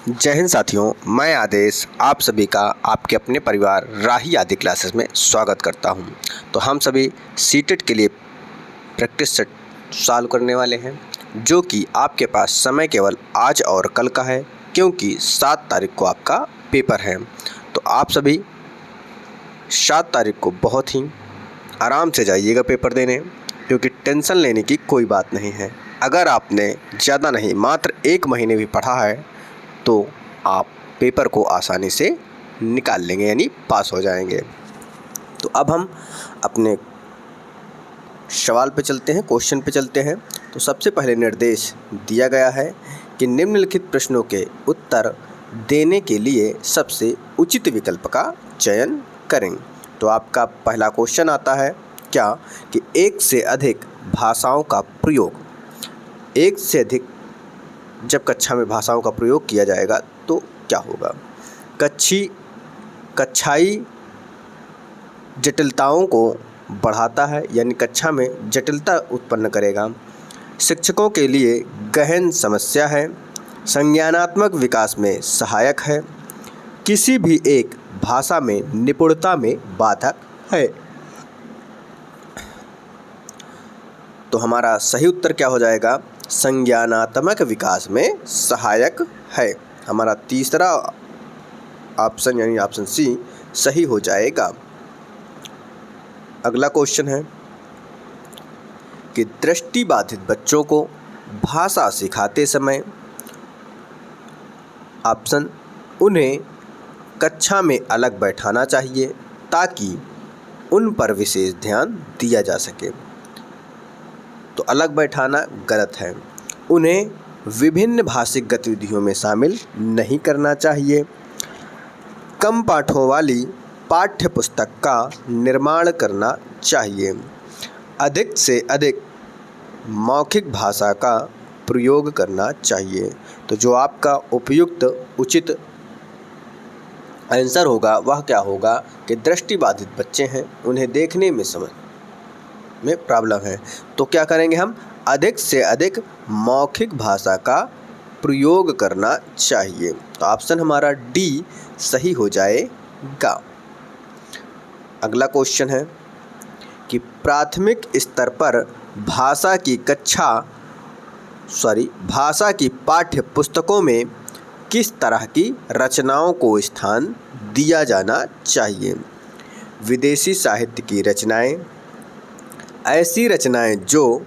जय हिंद साथियों, मैं आदेश आप सभी का आपके अपने परिवार राही आदि क्लासेस में स्वागत करता हूं। तो हम सभी सीटेट के लिए प्रैक्टिस सेट सॉल्व करने वाले हैं, जो कि आपके पास समय केवल आज और कल का है, क्योंकि 7 तारीख को आपका पेपर है। तो आप सभी 7 तारीख को बहुत ही आराम से जाइएगा पेपर देने, क्योंकि टेंशन लेने की कोई बात नहीं है। अगर आपने ज़्यादा नहीं मात्र 1 महीने भी पढ़ा है तो आप पेपर को आसानी से निकाल लेंगे, यानी पास हो जाएंगे। तो अब हम अपने सवाल पे चलते हैं, क्वेश्चन पे चलते हैं। तो सबसे पहले निर्देश दिया गया है कि निम्नलिखित प्रश्नों के उत्तर देने के लिए सबसे उचित विकल्प का चयन करें। तो आपका पहला क्वेश्चन आता है क्या कि एक से अधिक भाषाओं का प्रयोग, एक से अधिक जब कक्षा में भाषाओं का प्रयोग किया जाएगा तो क्या होगा। कक्षाई जटिलताओं को बढ़ाता है, यानी कक्षा में जटिलता उत्पन्न करेगा। शिक्षकों के लिए गहन समस्या है। संज्ञानात्मक विकास में सहायक है। किसी भी एक भाषा में निपुणता में बाधक है। तो हमारा सही उत्तर क्या हो जाएगा, संज्ञानात्मक विकास में सहायक है। हमारा तीसरा ऑप्शन यानी ऑप्शन सी सही हो जाएगा। अगला क्वेश्चन है कि दृष्टिबाधित बच्चों को भाषा सिखाते समय ऑप्शन उन्हें कक्षा में अलग बैठाना चाहिए ताकि उन पर विशेष ध्यान दिया जा सके। तो अलग बैठाना गलत है। उन्हें विभिन्न भाषिक गतिविधियों में शामिल नहीं करना चाहिए। कम पाठों वाली पाठ्य पुस्तक का निर्माण करना चाहिए। अधिक से अधिक मौखिक भाषा का प्रयोग करना चाहिए। तो जो आपका उपयुक्त उचित आंसर होगा वह क्या होगा कि दृष्टिबाधित बच्चे हैं, उन्हें देखने में समझ में प्रॉब्लम है, तो क्या करेंगे हम, अधिक से अधिक मौखिक भाषा का प्रयोग करना चाहिए। तो ऑप्शन हमारा डी सही हो जाएगा। अगला क्वेश्चन है कि प्राथमिक स्तर पर भाषा की पाठ्य पुस्तकों में किस तरह की रचनाओं को स्थान दिया जाना चाहिए। विदेशी साहित्य की रचनाएं, ऐसी रचनाएं जो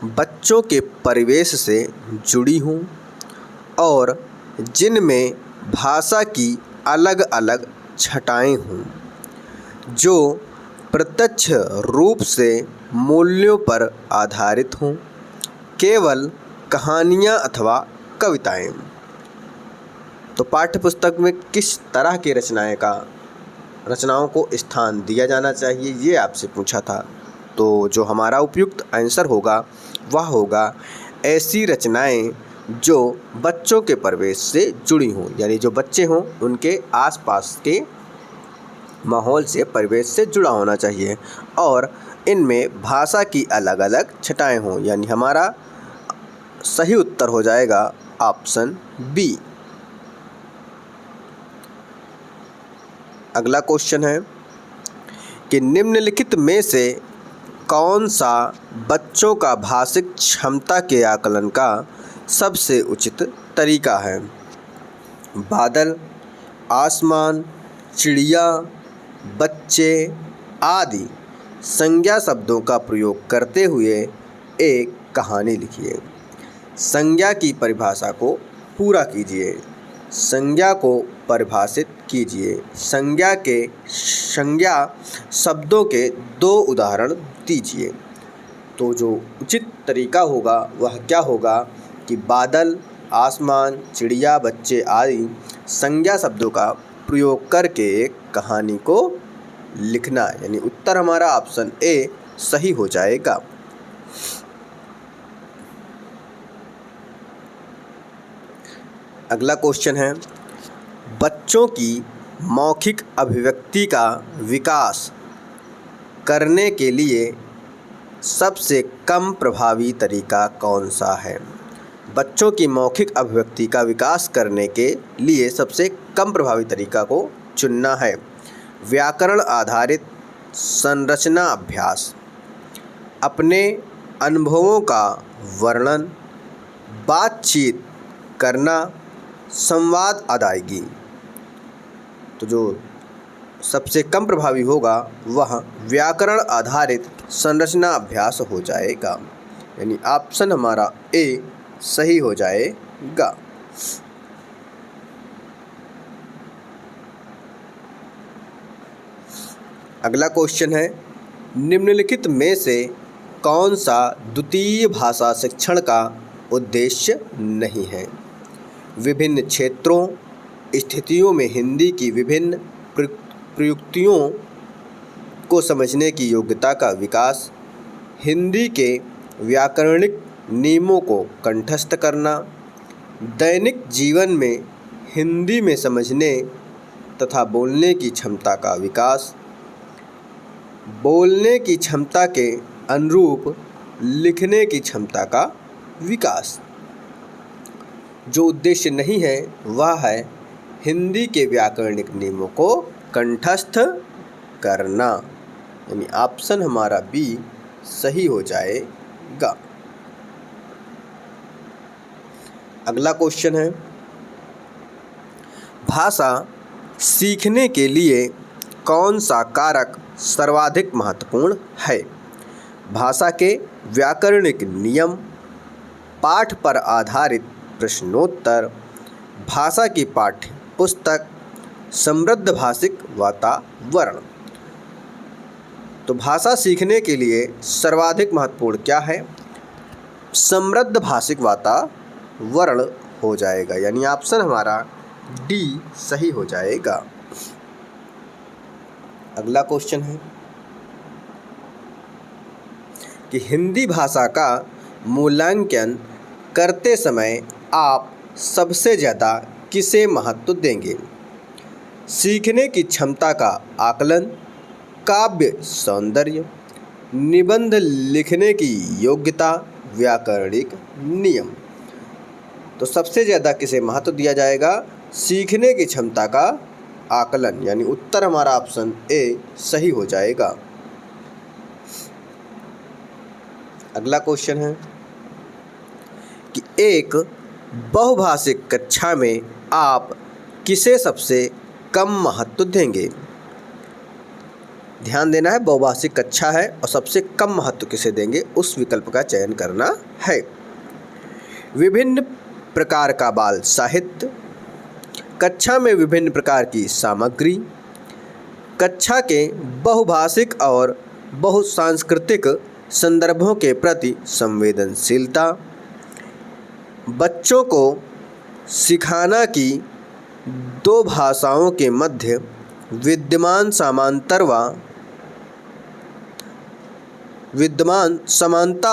बच्चों के परिवेश से जुड़ी हों और जिनमें भाषा की अलग अलग छटाएं हों, जो प्रत्यक्ष रूप से मूल्यों पर आधारित हों, केवल कहानियाँ अथवा कविताएं। तो पाठ्यपुस्तक में किस तरह की रचनाओं को स्थान दिया जाना चाहिए, ये आपसे पूछा था। तो जो हमारा उपयुक्त आंसर होगा वह होगा ऐसी रचनाएं जो बच्चों के परिवेश से जुड़ी हों, यानी जो बच्चे हों उनके आसपास के माहौल से, परिवेश से जुड़ा होना चाहिए और इनमें भाषा की अलग अलग छटाएं हों, यानी हमारा सही उत्तर हो जाएगा ऑप्शन बी। अगला क्वेश्चन है कि निम्नलिखित में से कौन सा बच्चों का भाषिक क्षमता के आकलन का सबसे उचित तरीका है। बादल, आसमान, चिड़िया, बच्चे आदि संज्ञा शब्दों का प्रयोग करते हुए एक कहानी लिखिए। संज्ञा की परिभाषा को पूरा कीजिए। संज्ञा को परिभाषित कीजिए। संज्ञा शब्दों के 2 उदाहरण दीजिए। तो जो उचित तरीका होगा वह क्या होगा कि बादल, आसमान, चिड़िया, बच्चे आदि संज्ञा शब्दों का प्रयोग करके एक कहानी को लिखना, यानी उत्तर हमारा ऑप्शन ए सही हो जाएगा। अगला क्वेश्चन है बच्चों की मौखिक अभिव्यक्ति का विकास करने के लिए सबसे कम प्रभावी तरीका कौन सा है। बच्चों की मौखिक अभिव्यक्ति का विकास करने के लिए सबसे कम प्रभावी तरीका को चुनना है। व्याकरण आधारित संरचना अभ्यास, अपने अनुभवों का वर्णन, बातचीत करना, संवाद अदायगी। तो जो सबसे कम प्रभावी होगा वह व्याकरण आधारित संरचना अभ्यास हो जाएगा, यानी ऑप्शन हमारा ए सही हो जाएगा। अगला क्वेश्चन है, निम्नलिखित में से कौन सा द्वितीय भाषा शिक्षण का उद्देश्य नहीं है? विभिन्न क्षेत्रों स्थितियों में हिंदी की विभिन्न प्रयुक्तियों को समझने की योग्यता का विकास, हिंदी के व्याकरणिक नियमों को कंठस्थ करना, दैनिक जीवन में हिंदी में समझने तथा बोलने की क्षमता का विकास, बोलने की क्षमता के अनुरूप लिखने की क्षमता का विकास। जो उद्देश्य नहीं है वह है हिंदी के व्याकरणिक नियमों को कंठस्थ करना, यानी ऑप्शन हमारा बी सही हो जाएगा। अगला क्वेश्चन है, भाषा सीखने के लिए कौन सा कारक सर्वाधिक महत्वपूर्ण है? भाषा के व्याकरणिक नियम, पाठ पर आधारित प्रश्नोत्तर, भाषा की पाठ्य पुस्तक, समृद्ध भाषिक वातावरण। तो भाषा सीखने के लिए सर्वाधिक महत्वपूर्ण क्या है? समृद्ध भाषिक वातावरण हो जाएगा, यानी ऑप्शन हमारा डी सही हो जाएगा। अगला क्वेश्चन है कि हिंदी भाषा का मूल्यांकन करते समय आप सबसे ज़्यादा किसे महत्व देंगे? सीखने की क्षमता का आकलन, काव्य सौंदर्य, निबंध लिखने की योग्यता, व्याकरणिक नियम। तो सबसे ज़्यादा किसे महत्व दिया जाएगा? सीखने की क्षमता का आकलन, यानी उत्तर हमारा ऑप्शन ए सही हो जाएगा। अगला क्वेश्चन है कि एक बहुभाषिक कक्षा में आप किसे सबसे कम महत्व देंगे? ध्यान देना है, बहुभाषिक कक्षा है और सबसे कम महत्व किसे देंगे उस विकल्प का चयन करना है। विभिन्न प्रकार का बाल साहित्य, कक्षा में विभिन्न प्रकार की सामग्री, कक्षा के बहुभाषिक और बहुसांस्कृतिक संदर्भों के प्रति संवेदनशीलता, बच्चों को सिखाना कि दो भाषाओं के मध्य विद्यमान समानता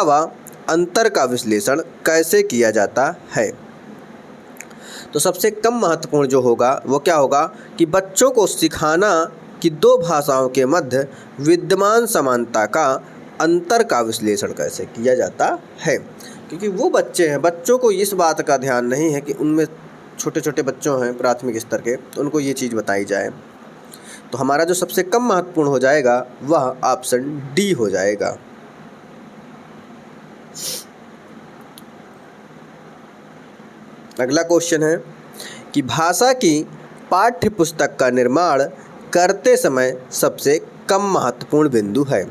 व अंतर का विश्लेषण कैसे किया जाता है। तो सबसे कम महत्वपूर्ण जो होगा वो क्या होगा कि बच्चों को सिखाना कि दो भाषाओं के मध्य विद्यमान समानता का अंतर का विश्लेषण कैसे किया जाता है, क्योंकि वो बच्चे हैं, बच्चों को इस बात का ध्यान नहीं है कि उनमें छोटे छोटे बच्चों हैं प्राथमिक स्तर के, तो उनको ये चीज़ बताई जाए। तो हमारा जो सबसे कम महत्वपूर्ण हो जाएगा वह ऑप्शन डी हो जाएगा। अगला क्वेश्चन है कि भाषा की पाठ्य पुस्तक का निर्माण करते समय सबसे कम महत्वपूर्ण बिंदु है।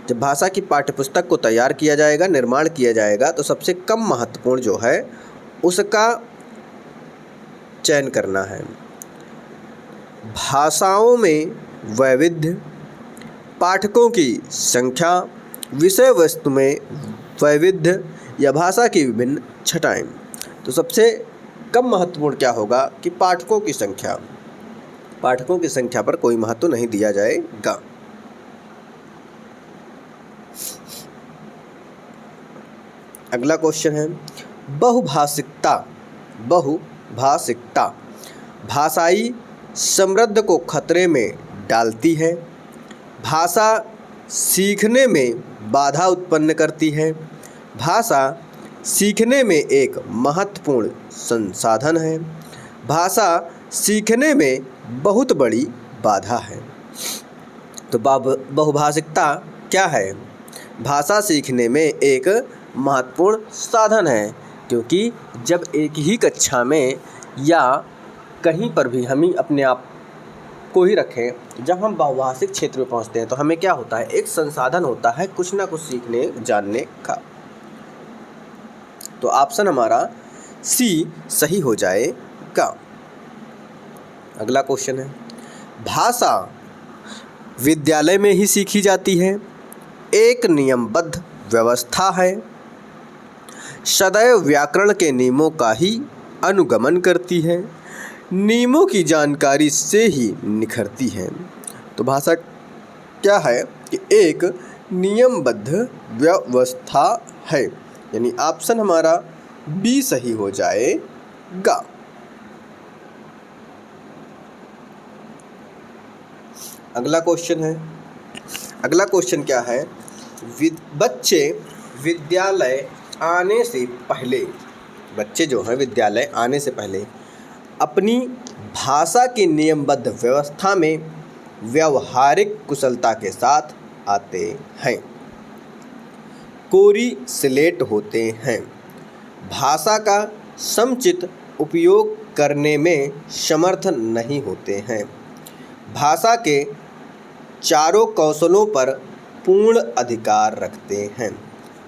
जब भाषा की पाठ्य पुस्तक को तैयार किया जाएगा, निर्माण किया जाएगा, तो सबसे कम महत्वपूर्ण जो है उसका चयन करना है। भाषाओं में वैविध्य, पाठकों की संख्या, विषय वस्तु में वैविध्य या भाषा की विभिन्न छटाएं। तो सबसे कम महत्वपूर्ण क्या होगा कि पाठकों की संख्या, पाठकों की संख्या पर कोई महत्व नहीं दिया जाएगा। अगला क्वेश्चन है बहुभाषिकता भाषाई समृद्धि को खतरे में डालती है, भाषा सीखने में बाधा उत्पन्न करती है, भाषा सीखने में एक महत्वपूर्ण संसाधन है। भाषा सीखने में बहुत बड़ी बाधा है। तो बहुभाषिकता क्या है? भाषा सीखने में एक महत्वपूर्ण साधन है, क्योंकि जब एक ही कक्षा में या कहीं पर भी हम ही अपने आप को ही रखें, जब हम बहुभाषिक क्षेत्र में पहुंचते हैं तो हमें क्या होता है, एक संसाधन होता है कुछ ना कुछ सीखने जानने का। तो ऑप्शन हमारा सी सही हो जाएगा। अगला क्वेश्चन है, भाषा विद्यालय में ही सीखी जाती है, एक नियमबद्ध व्यवस्था है, सदैव व्याकरण के नियमों का ही अनुगमन करती है, नियमों की जानकारी से ही निखरती है। तो भाषा क्या है कि एक नियमबद्ध व्यवस्था है, यानी ऑप्शन हमारा बी सही हो जाएगा। अगला क्वेश्चन है, अगला क्वेश्चन क्या है, बच्चे विद्यालय आने से पहले, बच्चे जो हैं विद्यालय आने से पहले अपनी भाषा की नियमबद्ध व्यवस्था में व्यवहारिक कुशलता के साथ आते हैं, कोरी स्लेट होते हैं, भाषा का समुचित उपयोग करने में समर्थ नहीं होते हैं, भाषा के चारों कौशलों पर पूर्ण अधिकार रखते हैं।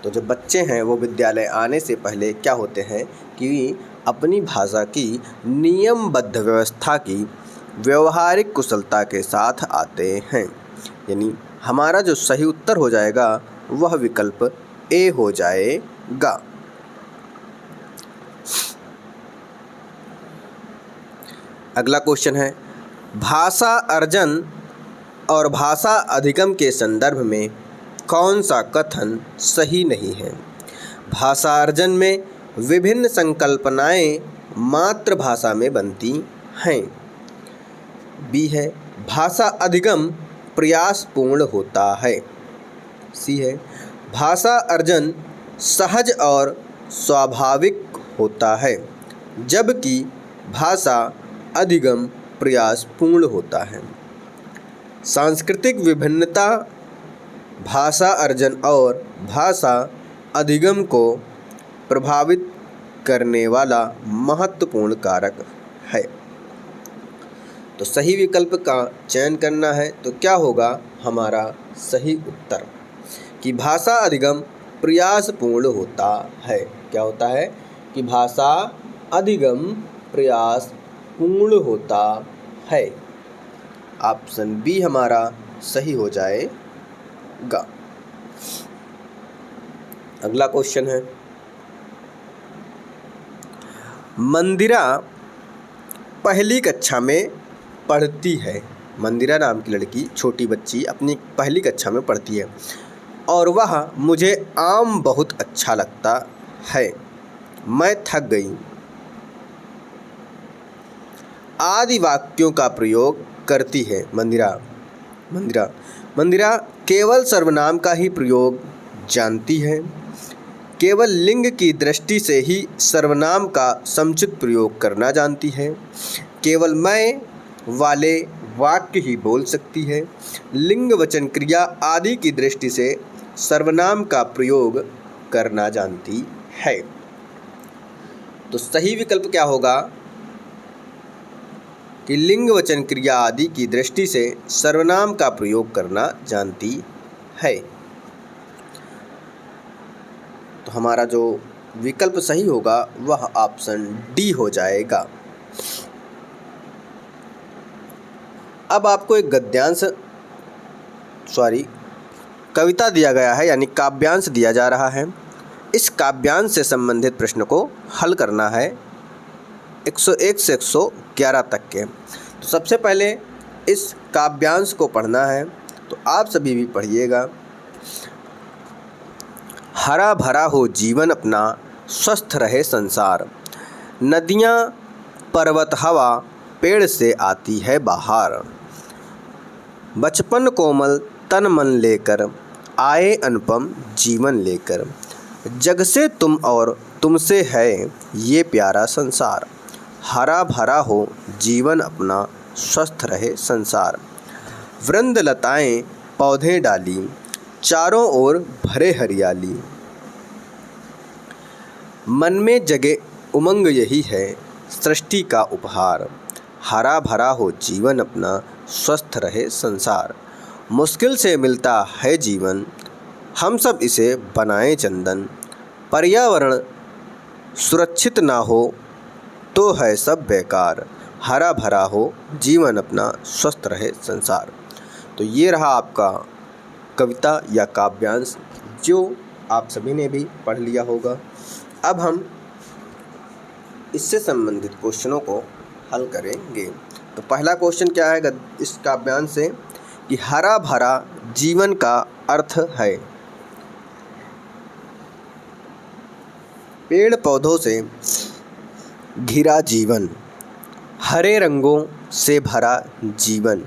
तो जो बच्चे हैं वो विद्यालय आने से पहले क्या होते हैं कि अपनी भाषा की नियमबद्ध व्यवस्था की व्यवहारिक कुशलता के साथ आते हैं, यानी हमारा जो सही उत्तर हो जाएगा वह विकल्प ए हो जाएगा। अगला क्वेश्चन है, भाषा अर्जन और भाषा अधिगम के संदर्भ में कौन सा कथन सही नहीं है? भाषा अर्जन में विभिन्न संकल्पनाएं मातृभाषा में बनती हैं। बी है, भाषा अधिगम प्रयासपूर्ण होता है। सी है, भाषा अर्जन सहज और स्वाभाविक होता है, जबकि भाषा अधिगम प्रयासपूर्ण होता है। सांस्कृतिक विभिन्नता भाषा अर्जन और भाषा अधिगम को प्रभावित करने वाला महत्वपूर्ण कारक है। तो सही विकल्प का चयन करना है, तो क्या होगा हमारा सही उत्तर कि भाषा अधिगम प्रयासपूर्ण होता है। क्या होता है कि भाषा अधिगम प्रयासपूर्ण होता है। ऑप्शन बी हमारा सही हो जाएगा। अगला क्वेश्चन है, मंदिरा पहली कक्षा में पढ़ती है। मंदिरा नाम की लड़की, छोटी बच्ची अपनी पहली कक्षा में पढ़ती है और वह मुझे आम बहुत अच्छा लगता है, मैं थक गई आदि वाक्यों का प्रयोग करती है। मंदिरा केवल सर्वनाम का ही प्रयोग जानती है, केवल लिंग की दृष्टि से ही सर्वनाम का समुचित प्रयोग करना जानती है, केवल मैं वाले वाक्य ही बोल सकती है, लिंग वचन क्रिया आदि की दृष्टि से सर्वनाम का प्रयोग करना जानती है। तो सही विकल्प क्या होगा कि लिंग वचन क्रिया आदि की दृष्टि से सर्वनाम का प्रयोग करना जानती है। तो हमारा जो विकल्प सही होगा वह ऑप्शन डी हो जाएगा। अब आपको एक कविता दिया गया है, यानी काव्यांश दिया जा रहा है। इस काव्यांश से संबंधित प्रश्न को हल करना है 101 से 111 तक के। तो सबसे पहले इस काव्यांश को पढ़ना है, तो आप सभी भी पढ़िएगा। हरा भरा हो जीवन अपना, स्वस्थ रहे संसार, नदियाँ पर्वत हवा पेड़ से आती है बाहर, बचपन कोमल तन मन लेकर आए अनुपम जीवन लेकर, जग से तुम और तुमसे है ये प्यारा संसार, हरा भरा हो जीवन अपना, स्वस्थ रहे संसार। वृंद लताएं पौधे डाली, चारों ओर भरे हरियाली। मन में जगे उमंग यही है सृष्टि का उपहार, हरा भरा हो जीवन अपना, स्वस्थ रहे संसार। मुश्किल से मिलता है जीवन, हम सब इसे बनाएं चंदन। पर्यावरण सुरक्षित ना हो तो है सब बेकार, हरा भरा हो जीवन अपना, स्वस्थ रहे संसार। तो ये रहा आपका कविता या काव्यांश, जो आप सभी ने भी पढ़ लिया होगा। अब हम इससे संबंधित क्वेश्चनों को हल करेंगे। तो पहला क्वेश्चन क्या है इस काव्यांश से कि हरा भरा जीवन का अर्थ है। पेड़ पौधों से घिरा जीवन, हरे रंगों से भरा जीवन,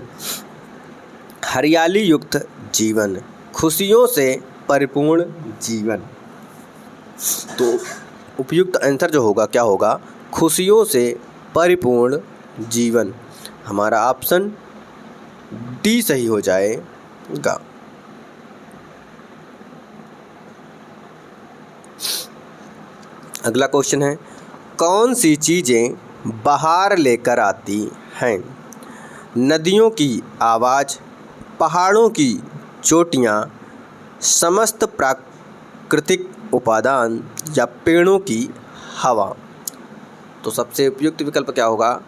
हरियाली युक्त जीवन, खुशियों से परिपूर्ण जीवन। तो उपयुक्त आंसर जो होगा क्या होगा, खुशियों से परिपूर्ण जीवन। हमारा ऑप्शन डी सही हो जाएगा। अगला क्वेश्चन है, कौन सी चीज़ें बाहर लेकर आती हैं? नदियों की आवाज़, पहाड़ों की चोटियाँ, समस्त प्राकृतिक उपादान या पेड़ों की हवा। तो सबसे उपयुक्त विकल्प क्या होगा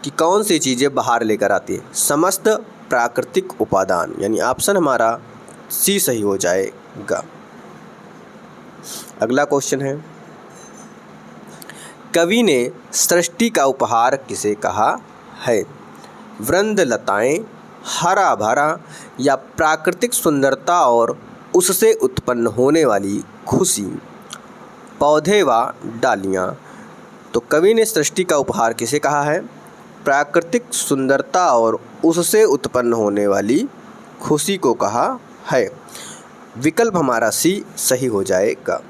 कि कौन सी चीज़ें बाहर लेकर आती है? समस्त प्राकृतिक उपादान, यानी ऑप्शन हमारा सी सही हो जाएगा। अगला क्वेश्चन है, कवि ने सृष्टि का उपहार किसे कहा है? वृंद लताएं, हरा भरा या प्राकृतिक सुंदरता और उससे उत्पन्न होने वाली खुशी, पौधे व डालियाँ। तो कवि ने सृष्टि का उपहार किसे कहा है? प्राकृतिक सुंदरता और उससे उत्पन्न होने वाली खुशी को कहा है। विकल्प हमारा सी सही हो जाएगा।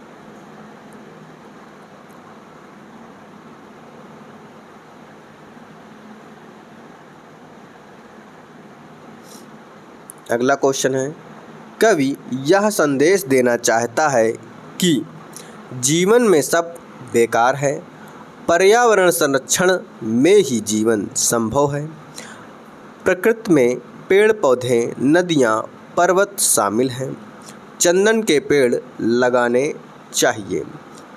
अगला क्वेश्चन है, कवि यह संदेश देना चाहता है कि जीवन में सब बेकार है, पर्यावरण संरक्षण में ही जीवन संभव है, प्रकृति में पेड़ पौधे, नदियाँ, पर्वत शामिल हैं, चंदन के पेड़ लगाने चाहिए।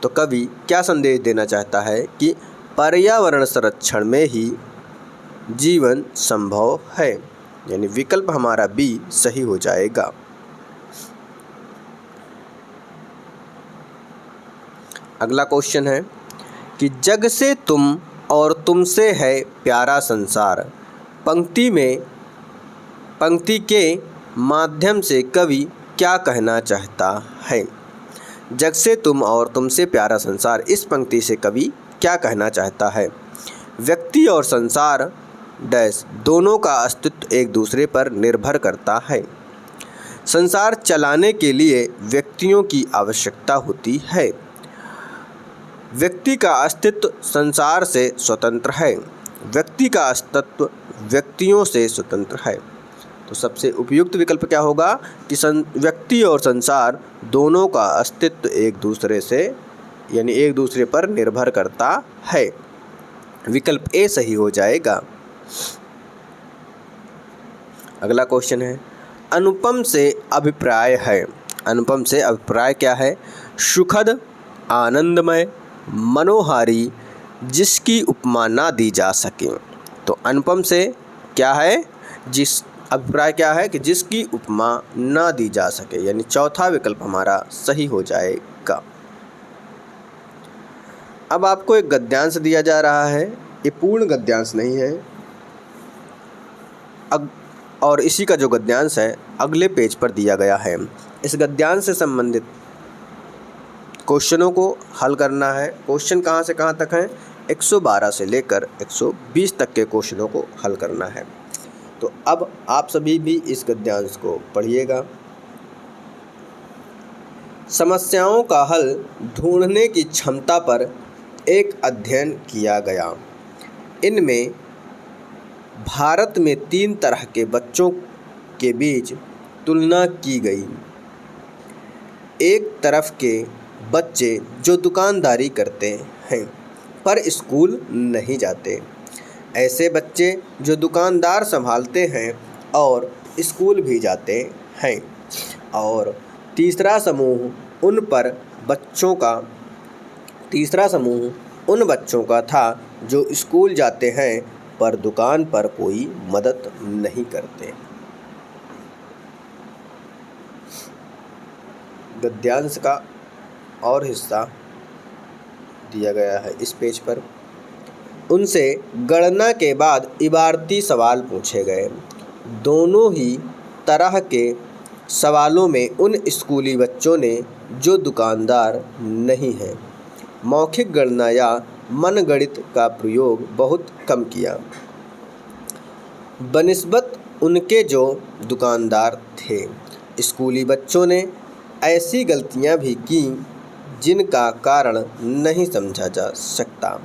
तो कवि क्या संदेश देना चाहता है कि पर्यावरण संरक्षण में ही जीवन संभव है, यानी विकल्प हमारा बी सही हो जाएगा। अगला क्वेश्चन है कि जग से तुम और तुमसे है प्यारा संसार, पंक्ति के माध्यम से कवि क्या कहना चाहता है? जग से तुम और तुमसे प्यारा संसार, इस पंक्ति से कवि क्या कहना चाहता है? व्यक्ति और संसार डैश दोनों का अस्तित्व एक दूसरे पर निर्भर करता है। संसार चलाने के लिए व्यक्तियों की आवश्यकता होती है। व्यक्ति का अस्तित्व संसार से स्वतंत्र है, व्यक्ति का अस्तित्व व्यक्तियों से स्वतंत्र है। तो सबसे उपयुक्त विकल्प क्या होगा कि व्यक्ति और संसार दोनों का अस्तित्व एक दूसरे से, यानी एक दूसरे पर निर्भर करता है। विकल्प ए सही हो जाएगा। अगला क्वेश्चन है, अनुपम से अभिप्राय है। अनुपम से अभिप्राय क्या है? सुखद, आनंदमय, मनोहारी, जिसकी उपमा ना दी जा सके। तो अनुपम से क्या है? जिस अभिप्राय क्या है कि जिसकी उपमा ना दी जा सके, यानी चौथा विकल्प हमारा सही हो जाएगा। अब आपको एक गद्यांश दिया जा रहा है, ये पूर्ण गद्यांश नहीं है, और इसी का जो गद्यांश है अगले पेज पर दिया गया है। इस गद्यांश से संबंधित क्वेश्चनों को हल करना है। क्वेश्चन कहाँ से कहाँ तक हैं? 112 से लेकर 120 तक के क्वेश्चनों को हल करना है। तो अब आप सभी भी इस गद्यांश को पढ़िएगा। समस्याओं का हल ढूंढने की क्षमता पर एक अध्ययन किया गया। इनमें भारत में 3 तरह के बच्चों के बीच तुलना की गई। एक तरफ के बच्चे जो दुकानदारी करते हैं पर स्कूल नहीं जाते, ऐसे बच्चे जो दुकानदार संभालते हैं और स्कूल भी जाते हैं, और तीसरा समूह उन बच्चों का था जो स्कूल जाते हैं पर दुकान पर कोई मदद नहीं करते। गद्यांश का और हिस्सा दिया गया है इस पेज पर। उनसे गणना के बाद इबारती सवाल पूछे गए। दोनों ही तरह के सवालों में उन स्कूली बच्चों ने जो दुकानदार नहीं हैं, मौखिक गणना या मनगणित का प्रयोग बहुत कम किया, बनिस्बत उनके जो दुकानदार थे। स्कूली बच्चों ने ऐसी गलतियां भी की जिनका कारण नहीं समझा जा सकता।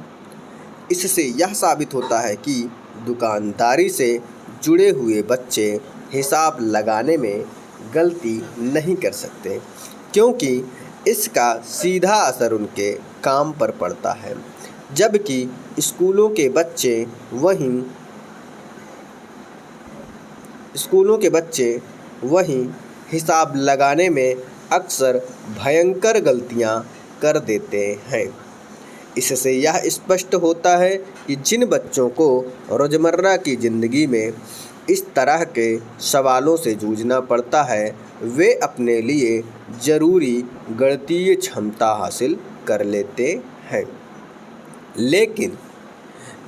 इससे यह साबित होता है कि दुकानदारी से जुड़े हुए बच्चे हिसाब लगाने में गलती नहीं कर सकते, क्योंकि इसका सीधा असर उनके काम पर पड़ता है, जबकि स्कूलों के बच्चे वहीं हिसाब लगाने में अक्सर भयंकर गलतियां कर देते हैं। इससे यह स्पष्ट होता है कि जिन बच्चों को रोज़मर्रा की ज़िंदगी में इस तरह के सवालों से जूझना पड़ता है, वे अपने लिए ज़रूरी गणितीय क्षमता हासिल कर लेते हैं।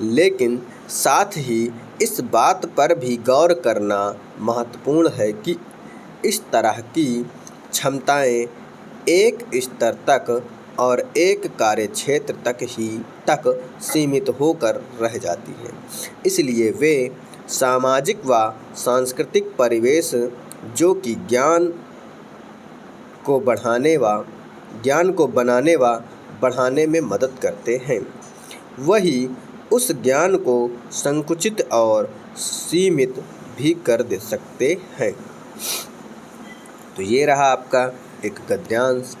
लेकिन साथ ही इस बात पर भी गौर करना महत्वपूर्ण है कि इस तरह की क्षमताएं एक स्तर तक और एक कार्यक्षेत्र तक सीमित होकर रह जाती हैं। इसलिए वे सामाजिक व सांस्कृतिक परिवेश जो कि ज्ञान को बनाने व बढ़ाने में मदद करते हैं, वही उस ज्ञान को संकुचित और सीमित भी कर दे सकते हैं। तो ये रहा आपका एक गद्यांश।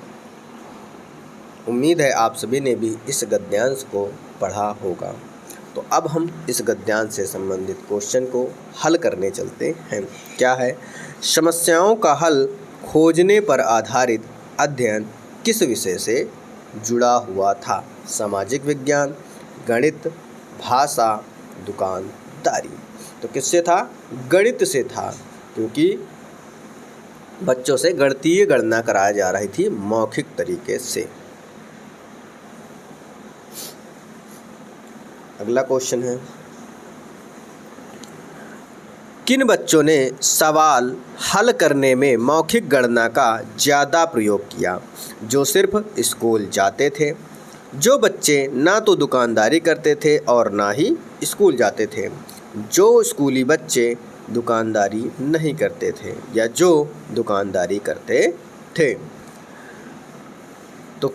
उम्मीद है आप सभी ने भी इस गद्यांश को पढ़ा होगा। तो अब हम इस गद्यांश से संबंधित क्वेश्चन को हल करने चलते हैं। क्या है? समस्याओं का हल खोजने पर आधारित अध्ययन किस विषय से जुड़ा हुआ था? सामाजिक विज्ञान, गणित, भाषा, दुकानदारी। तो किससे था? गणित से था, क्योंकि बच्चों से गणितीय गणना कराई जा रही थी मौखिक तरीके से। अगला क्वेश्चन है, किन बच्चों ने सवाल हल करने में मौखिक गणना का ज़्यादा प्रयोग किया? जो सिर्फ स्कूल जाते थे, जो बच्चे ना तो दुकानदारी करते थे और ना ही स्कूल जाते थे, जो स्कूली बच्चे दुकानदारी नहीं करते थे या जो दुकानदारी करते थे। तो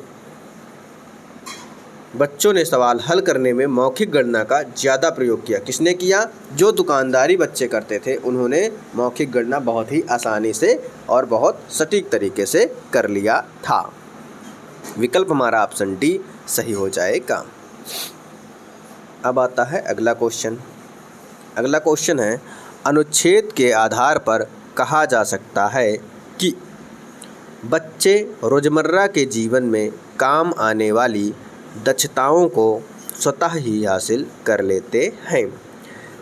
बच्चों ने सवाल हल करने में मौखिक गणना का ज़्यादा प्रयोग किया। किसने किया? जो दुकानदारी बच्चे करते थे, उन्होंने मौखिक गणना बहुत ही आसानी से और बहुत सटीक तरीके से कर लिया था। विकल्प हमारा ऑप्शन डी सही हो जाएगा। अब आता है अगला क्वेश्चन। अगला क्वेश्चन है, अनुच्छेद के आधार पर कहा जा सकता है कि बच्चे रोज़मर्रा के जीवन में काम आने वाली दक्षताओं को स्वतः ही हासिल कर लेते हैं।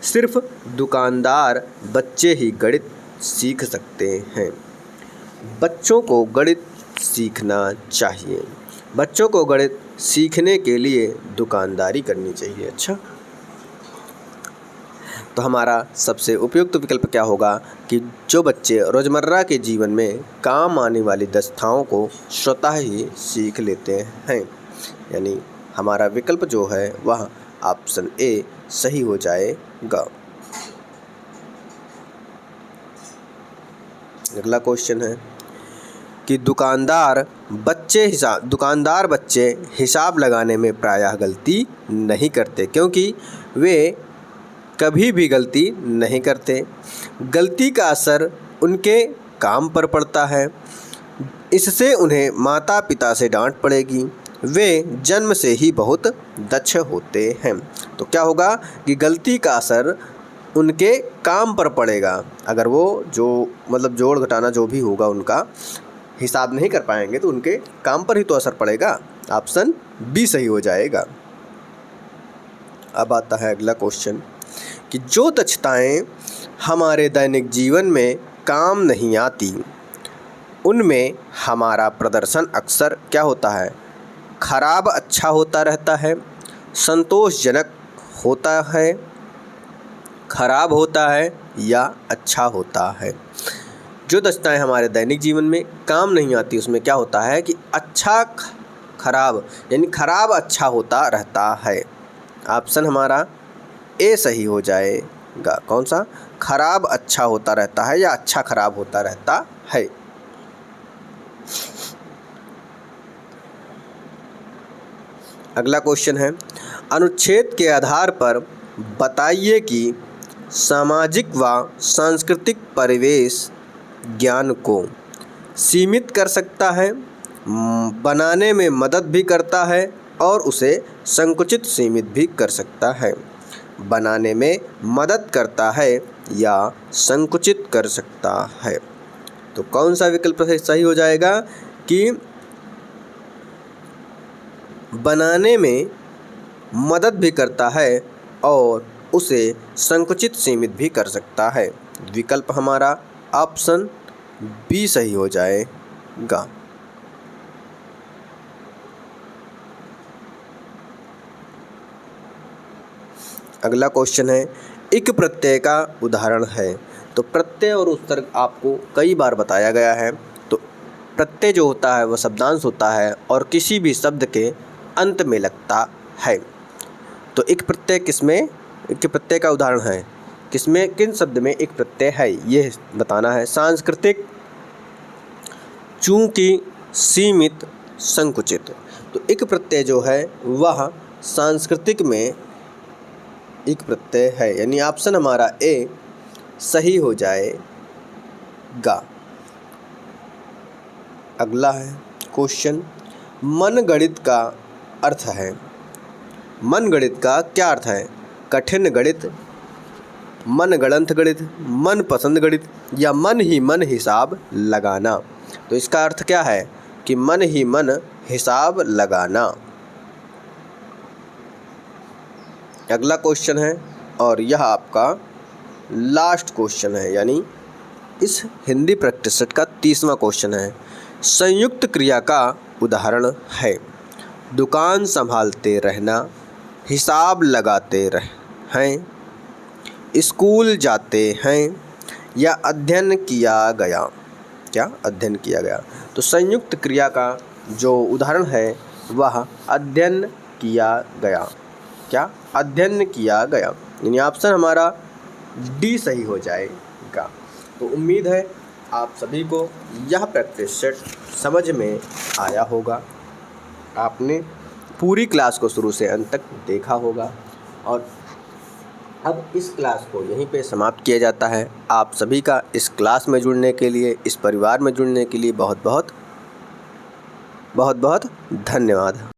सिर्फ दुकानदार बच्चे ही गणित सीख सकते हैं। बच्चों को गणित सीखना चाहिए। बच्चों को गणित सीखने के लिए दुकानदारी करनी चाहिए। अच्छा, तो हमारा सबसे उपयुक्त विकल्प क्या होगा कि जो बच्चे रोज़मर्रा के जीवन में काम आने वाली दक्षताओं को स्वतः ही सीख लेते हैं, यानी हमारा विकल्प जो है वह ऑप्शन ए सही हो जाएगा। अगला क्वेश्चन है कि दुकानदार बच्चे हिसाब लगाने में प्रायः गलती नहीं करते, क्योंकि वे कभी भी गलती नहीं करते। गलती का असर उनके काम पर पड़ता है, इससे उन्हें माता पिता से डांट पड़ेगी। वे जन्म से ही बहुत दक्ष होते हैं। तो क्या होगा कि गलती का असर उनके काम पर पड़ेगा। अगर वो जोड़ घटाना जो भी होगा उनका हिसाब नहीं कर पाएंगे तो उनके काम पर ही तो असर पड़ेगा। ऑप्शन बी सही हो जाएगा। अब आता है अगला क्वेश्चन कि जो दक्षताएं हमारे दैनिक जीवन में काम नहीं आती, उनमें हमारा प्रदर्शन अक्सर क्या होता है? खराब अच्छा होता रहता है, संतोषजनक होता है, खराब होता है या अच्छा होता है। जो दक्षताएं हमारे दैनिक जीवन में काम नहीं आती उसमें क्या होता है कि अच्छा खराब यानी खराब अच्छा होता रहता है। ऑप्शन हमारा ए सही हो जाएगा। कौन सा? खराब अच्छा होता रहता है या अच्छा खराब होता रहता है। अगला क्वेश्चन है, अनुच्छेद के आधार पर बताइए कि सामाजिक व सांस्कृतिक परिवेश ज्ञान को सीमित कर सकता है, बनाने में मदद भी करता है और उसे संकुचित सीमित भी कर सकता है। बनाने में मदद करता है या संकुचित कर सकता है। तो कौन सा विकल्प सही हो जाएगा कि बनाने में मदद भी करता है और उसे संकुचित सीमित भी कर सकता है। विकल्प हमारा ऑप्शन बी सही हो जाएगा। अगला क्वेश्चन है, इक प्रत्यय का उदाहरण है। तो प्रत्यय और उत्तर आपको कई बार बताया गया है। तो प्रत्यय जो होता है वह शब्दांश होता है और किसी भी शब्द के अंत में लगता है। तो इक प्रत्यय का उदाहरण है किसमें, किन शब्द में एक प्रत्यय है ये बताना है। सांस्कृतिक, चूंकि, सीमित, संकुचित। तो इक प्रत्यय जो है वह सांस्कृतिक में एक प्रत्यय है, यानी ऑप्शन हमारा ए सही हो जाएगा। अगला है क्वेश्चन, मनगणित का अर्थ है। मनगणित का क्या अर्थ है? कठिन गणित, मनगढ़ंत गणित, मनपसंद गणित या मन ही मन हिसाब लगाना। तो इसका अर्थ क्या है कि मन ही मन हिसाब लगाना। अगला क्वेश्चन है और यह आपका लास्ट क्वेश्चन है, यानी इस हिंदी प्रैक्टिस सेट का 30वां क्वेश्चन है। संयुक्त क्रिया का उदाहरण है। दुकान संभालते रहना, हिसाब लगाते हैं, स्कूल जाते हैं या अध्ययन किया गया। क्या? अध्ययन किया गया। तो संयुक्त क्रिया का जो उदाहरण है वह अध्ययन किया गया। क्या? अध्ययन किया गया, यानी ऑप्शन हमारा डी सही हो जाएगा। तो उम्मीद है आप सभी को यह प्रैक्टिस सेट समझ में आया होगा। आपने पूरी क्लास को शुरू से अंत तक देखा होगा और अब इस क्लास को यहीं पे समाप्त किया जाता है। आप सभी का इस क्लास में जुड़ने के लिए, इस परिवार में जुड़ने के लिए बहुत बहुत धन्यवाद।